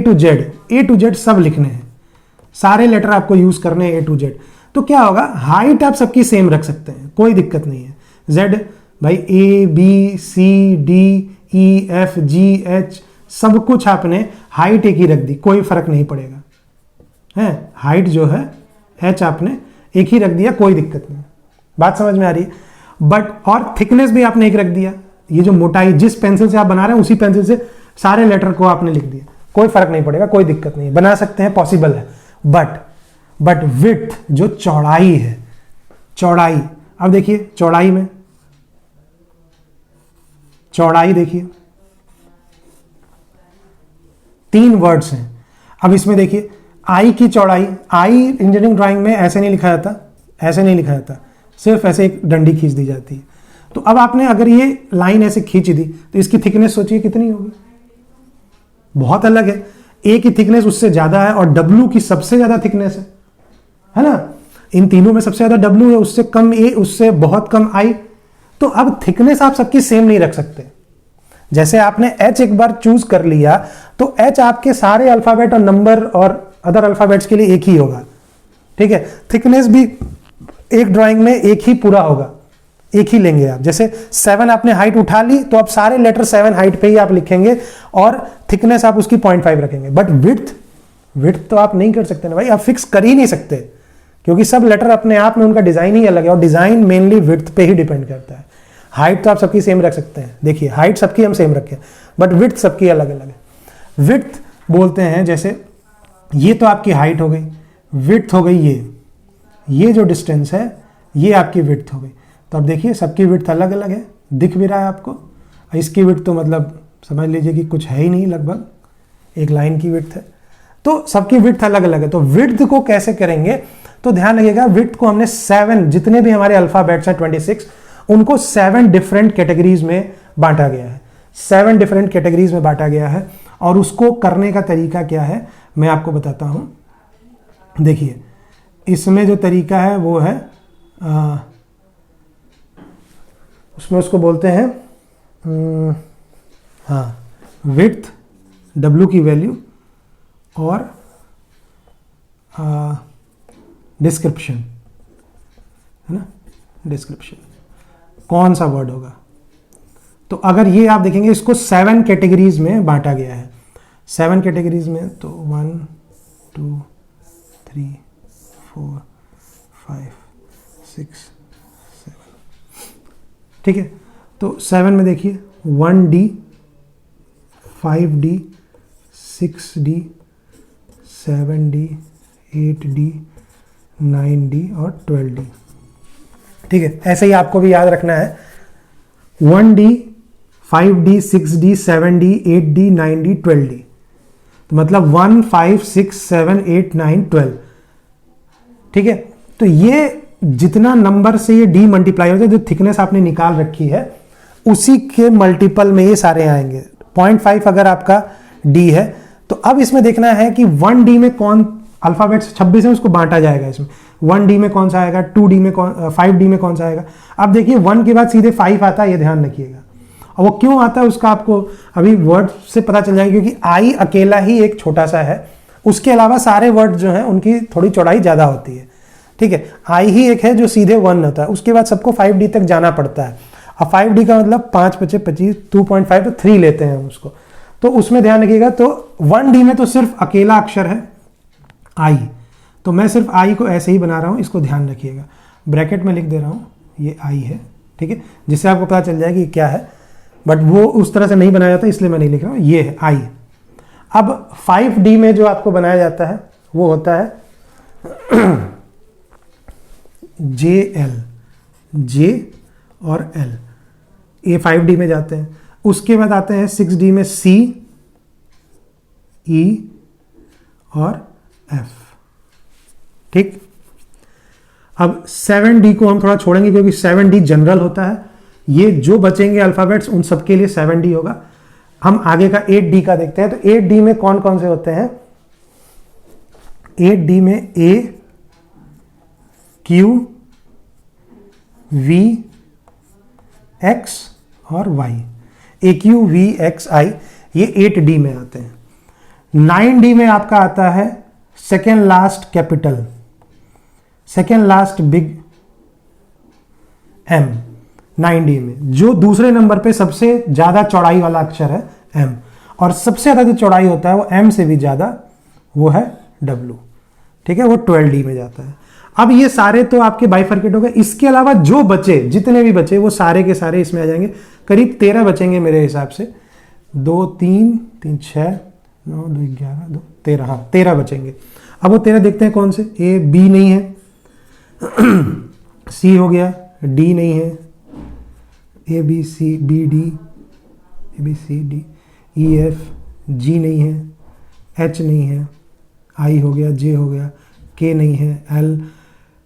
टू जेड सब लिखने हैं, सारे लेटर आपको यूज करने हैं ए टू जेड, तो क्या होगा, हाइट आप सबकी सेम रख सकते हैं, कोई दिक्कत नहीं है। जेड भाई A B C D E F G H सब कुछ आपने हाइट एक ही रख दी, कोई फर्क नहीं पड़ेगा, है हाइट जो है एच आपने एक ही रख दिया, कोई दिक्कत नहीं। बात समझ में आ रही है? बट और थिकनेस भी आपने एक रख दिया, ये जो मोटाई जिस पेंसिल से आप बना रहे हैं उसी पेंसिल से सारे लेटर को आपने लिख दिया, कोई फर्क नहीं पड़ेगा, कोई दिक्कत नहीं, बना सकते हैं, पॉसिबल है। बट विड्थ जो चौड़ाई है, चौड़ाई, अब देखिए चौड़ाई में, चौड़ाई देखिए 3 वर्ड्स हैं। अब इसमें देखिए आई की चौड़ाई, आई इंजीनियरिंग ड्राइंग में ऐसे नहीं लिखा जाता, ऐसे नहीं लिखा जाता, सिर्फ ऐसे एक डंडी खींच दी जाती है। तो अब आपने अगर ये लाइन ऐसे खींच दी तो इसकी थिकनेस सोचिए कितनी होगी, बहुत अलग है। ए की थिकनेस उससे ज्यादा है और डब्ल्यू की सबसे ज्यादा थिकनेस है ना, इन तीनों में सबसे ज्यादा डब्ल्यू है, उससे कम ए, उससे बहुत कम आई। तो अब थिकनेस आप सबकी सेम नहीं रख सकते। जैसे आपने एच एक बार चूज कर लिया तो एच आपके सारे अल्फाबेट और नंबर और अदर अल्फाबेट्स के लिए एक ही होगा, ठीक है। थिकनेस भी एक ड्राइंग में एक ही पूरा होगा, एक ही लेंगे आप। जैसे 7 आपने हाइट उठा ली तो अब सारे लेटर 7 हाइट पे ही आप लिखेंगे और थिकनेस आप उसकी 0.5 रखेंगे। बट विड्थ तो आप नहीं कर सकते ना भाई, आप फिक्स कर ही नहीं सकते, क्योंकि सब लेटर अपने आप में उनका डिजाइन ही अलग है और डिजाइन मेनली विड्थ पे ही डिपेंड करता है। हाइट तो आप सबकी सेम रख सकते हैं, देखिए हाइट सबकी हम सेम रखें, बट विड्थ सबकी अलग अलग है। विड्थ बोलते हैं, जैसे ये तो आपकी हाइट हो गई, विड्थ हो गई ये जो डिस्टेंस है ये आपकी विड्थ हो गई। तो अब देखिए सबकी विड्थ अलग अलग है, दिख भी रहा है आपको। इसकी विड्थ तो मतलब समझ लीजिए कि कुछ है ही नहीं, लगभग एक लाइन की विड्थ है। तो सबकी विड्थ अलग अलग है। तो विड्थ को कैसे करेंगे, तो ध्यान रखिएगा, विड्थ को हमने 7, जितने भी हमारे अल्फाबेट्स हैं 26, उनको 7 डिफरेंट कैटेगरीज में बांटा गया है, 7 डिफरेंट कैटेगरीज में बांटा गया है। और उसको करने का तरीका क्या है मैं आपको बताता हूं। देखिए इसमें जो तरीका है वो है उसमें उसको बोलते हैं विड्थ, डब्ल्यू की वैल्यू, और डिस्क्रिप्शन, है ना, डिस्क्रिप्शन कौन सा वर्ड होगा। तो अगर ये आप देखेंगे इसको 7 कैटेगरीज में बांटा गया है, 7 कैटेगरीज में, तो 1 2 3 4 5 6 7, ठीक है। तो 7 में देखिए 1D 5D 6D 7D 8D 9D और 12D, ठीक है। ऐसे ही आपको भी याद रखना है 1D 5D 6D 7D 8D 9D 12D, तो मतलब 1 5 6 7 8 9 12, ठीक है। तो ये जितना नंबर से ये डी मल्टीप्लाई होता है, जो थिकनेस आपने निकाल रखी है उसी के मल्टीपल में ये सारे आएंगे। 0.5 अगर आपका डी है, तो अब इसमें देखना है कि 1D में कौन अल्फाबेट्स 26 है उसको बांटा जाएगा। इसमें 1D में कौन सा आएगा, 2D में कौन, 5D में कौन सा आएगा। अब देखिए 1 के बाद सीधे 5 आता है, ये ध्यान रखिएगा। और वो क्यों आता है उसका आपको अभी वर्ड से पता चल जाएगा, क्योंकि आई अकेला ही एक छोटा सा है, उसके अलावा सारे वर्ड जो हैं उनकी थोड़ी चौड़ाई ज्यादा होती है, ठीक है। आई ही एक है जो सीधे 1 होता है, उसके बाद सबको 5D तक जाना पड़ता है। अब 5D का मतलब 5 × 25 2.5 तो 3 लेते हैं हम उसको, तो उसमें ध्यान रखिएगा। तो 1D में तो सिर्फ अकेला अक्षर है आई, तो मैं सिर्फ आई को ऐसे ही बना रहा हूं, इसको ध्यान रखिएगा, ब्रैकेट में लिख दे रहा हूं ये आई है, ठीक है, जिससे आपको पता चल जाएगा कि क्या है। बट वो उस तरह से नहीं बनाया जाता, इसलिए मैं नहीं लिख रहा हूं, ये है आई। अब 5D में जो आपको बनाया जाता है वो होता है JL, J और L, ये 5D में जाते हैं। उसके बाद आते हैं 6D में C, E और F, ठीक। अब 7D को हम थोड़ा छोड़ेंगे क्योंकि 7D जनरल होता है, ये जो बचेंगे अल्फाबेट्स उन सबके लिए 7D होगा। हम आगे का 8D का देखते हैं। तो 8D में कौन कौन से होते हैं, 8D में A, Q, V X और Y, AQ V X I, ये 8D में आते हैं। 9D में आपका आता है second last capital, second last big M, 9D में जो दूसरे नंबर पे सबसे ज्यादा चौड़ाई वाला अक्षर है M, और सबसे ज्यादा जो चौड़ाई होता है वो M से भी ज्यादा, वो है W, ठीक है, वो 12D में जाता है। अब ये सारे तो आपके बाइफर्केट हो गए, इसके अलावा जो बचे, जितने भी बचे वो सारे के सारे इसमें आ जाएंगे। करीब 13 बचेंगे मेरे हिसाब से, 2 3 3 6 9 2 11 2 13, हाँ 13 बचेंगे। अब वो 13 देखते हैं कौन से, A B नहीं है, C हो गया, D नहीं है, A B C B D, A B C D E F G नहीं है, H नहीं है, I हो गया, J हो गया, K नहीं है, L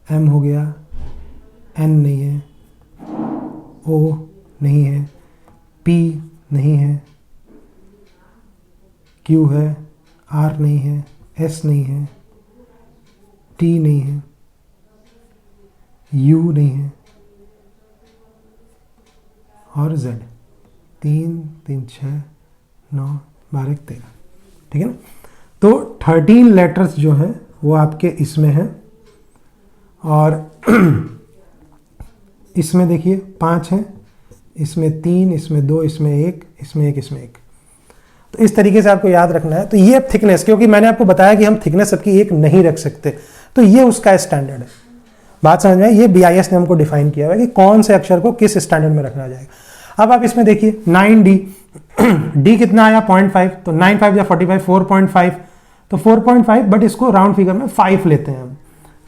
M हो गया, N नहीं है, O नहीं है, P नहीं है, Q है, R नहीं है, S नहीं है, T नहीं है, U नहीं है, और Z। 3 3 6 9 12 13, ठीक है ना। तो 13 लेटर्स जो हैं वो आपके इसमें हैं, और इसमें देखिए 5 हैं, इसमें 3, इसमें 2, इसमें 1, इसमें 1, इसमें 1। तो इस तरीके से आपको याद रखना है। तो ये थिकनेस, क्योंकि मैंने आपको बताया कि हम थिकनेस सबकी एक नहीं रख सकते, तो ये उसका स्टैंडर्ड है। बात समझ में आई? ये BIS ने हमको डिफाइन किया हुआ है कि कौन से अक्षर को किस स्टैंडर्ड में रखना जाएगा। अब आप इसमें देखिए 9D, D कितना आया 0.5, तो 9 5 या 45, 4.5, तो 4.5, बट इसको राउंड फिगर में 5 लेते हैं हम,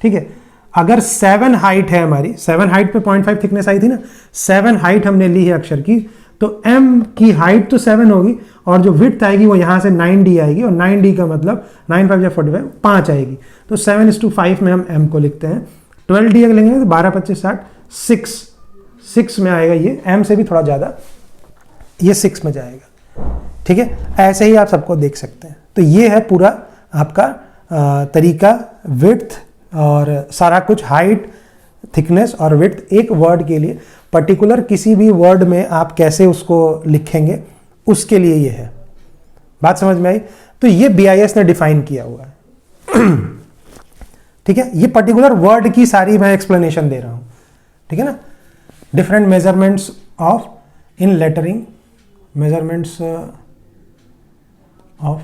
ठीक है। अगर 7 हाइट है हमारी, 7 हाइट पे 0.5 थिकनेस आई थी ना, 7 हाइट हमने ली है अक्षर की, तो M की हाइट तो 7 होगी, और जो विड्थ आएगी वो यहाँ से 9D आएगी, और 9D का मतलब 9 5 या 45 5 आएगी, तो 7:5 में हम M को लिखते हैं। 12D अगर लेंगे तो 12 25 60, 6 में आएगा ये, M से भी थोड़ा ज़्यादा, ये 6 में जाएगा, ठीक है। ऐसे ही आप सबको देख सकते हैं। तो ये है पूरा आपका तरीका, विड्थ और सारा कुछ, हाइट, थिकनेस और विड्थ एक वर्ड के लिए, पर्टिकुलर किसी भी वर्ड में आप कैसे उसको लिखेंगे उसके लिए ये है। बात समझ में आई? तो ये BIS ने डिफाइन किया हुआ है, ठीक है। ये पर्टिकुलर वर्ड की सारी मैं एक्सप्लेनेशन दे रहा हूं, ठीक है ना। Different measurements of in lettering, measurements of,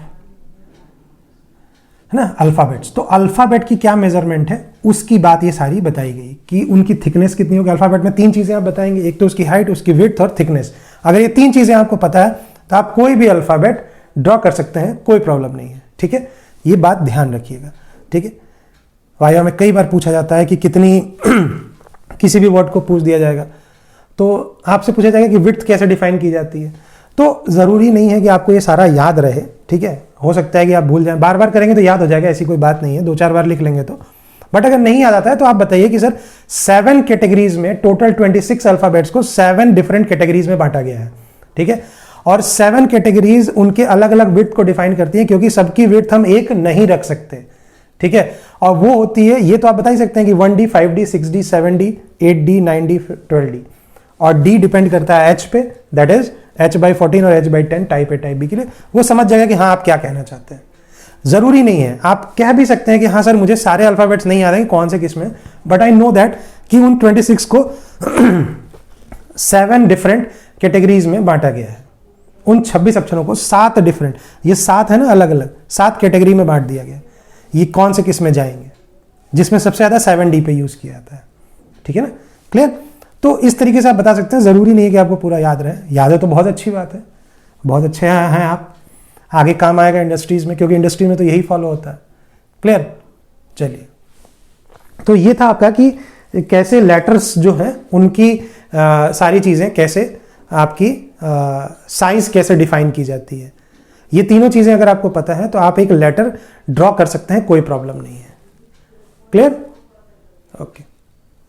है ना, अल्फाबेट्स। तो अल्फाबेट की क्या मेजरमेंट है उसकी बात ये सारी बताई गई कि उनकी थिकनेस कितनी होगी। अल्फाबेट में 3 चीजें आप बताएंगे, एक तो उसकी हाइट, उसकी विड्थ और थिकनेस। अगर ये 3 चीजें आपको पता है तो आप कोई भी अल्फाबेट ड्रॉ कर सकते हैं, कोई प्रॉब्लम नहीं है, ठीक है। ये बात ध्यान रखिएगा, ठीक है। वाइवा में कई बार पूछा जाता है कि कितनी किसी भी वर्ड को पूछ दिया जाएगा तो आपसे पूछा जाएगा कि विड्थ कैसे डिफाइन की जाती है। तो ज़रूरी नहीं है कि आपको ये सारा याद रहे, ठीक है। हो सकता है कि आप भूल जाएं, बार बार करेंगे तो याद हो जाएगा, ऐसी कोई बात नहीं है, 2-4 बार लिख लेंगे तो। बट अगर नहीं याद आता है तो आप बताइए कि सर 7 कैटेगरीज में टोटल 26 अल्फाबेट्स को 7 डिफरेंट कैटेगरीज में बांटा गया है, ठीक है। और 7 कैटेगरीज उनके अलग अलग विड्थ को डिफाइन करती हैं, क्योंकि सबकी विड्थ हम एक नहीं रख सकते, ठीक है। और वो होती है, ये तो आप बता ही सकते हैं कि 1D 5D 6D 7D 8D 9D 12D, और D डिपेंड करता है H पे, दैट इज H/14 और H/10 type A type B के लिए। वो समझ जाएगा कि हाँ आप क्या कहना चाहते हैं। जरूरी नहीं है, आप कह भी सकते हैं कि हाँ सर मुझे सारे अल्फाबेट्स नहीं याद है कौन से किस में, बट आई नो दैट कि उन 26 को 7 डिफरेंट कैटेगरीज में बांटा गया है। उन 26 अक्षरों को 7 डिफरेंट, ये 7 है ना, अलग अलग 7 कैटेगरी में बांट दिया गया। ये कौन से किस में जाएंगे, जिसमें सबसे ज्यादा 7D पे यूज किया जाता है, ठीक है ना, क्लियर। तो इस तरीके से आप बता सकते हैं, जरूरी नहीं है कि आपको पूरा याद रहे। याद है तो बहुत अच्छी बात है, बहुत अच्छे हैं आप, आगे काम आएगा इंडस्ट्रीज में, क्योंकि इंडस्ट्री में तो यही फॉलो होता है, क्लियर। चलिए, तो ये था आपका कि कैसे लेटर्स जो हैं उनकी सारी चीजें कैसे आपकी साइज कैसे डिफाइन की जाती है। ये तीनों चीजें अगर आपको पता है तो आप एक लेटर ड्रॉ कर सकते हैं, कोई प्रॉब्लम नहीं है, क्लियर। ओके।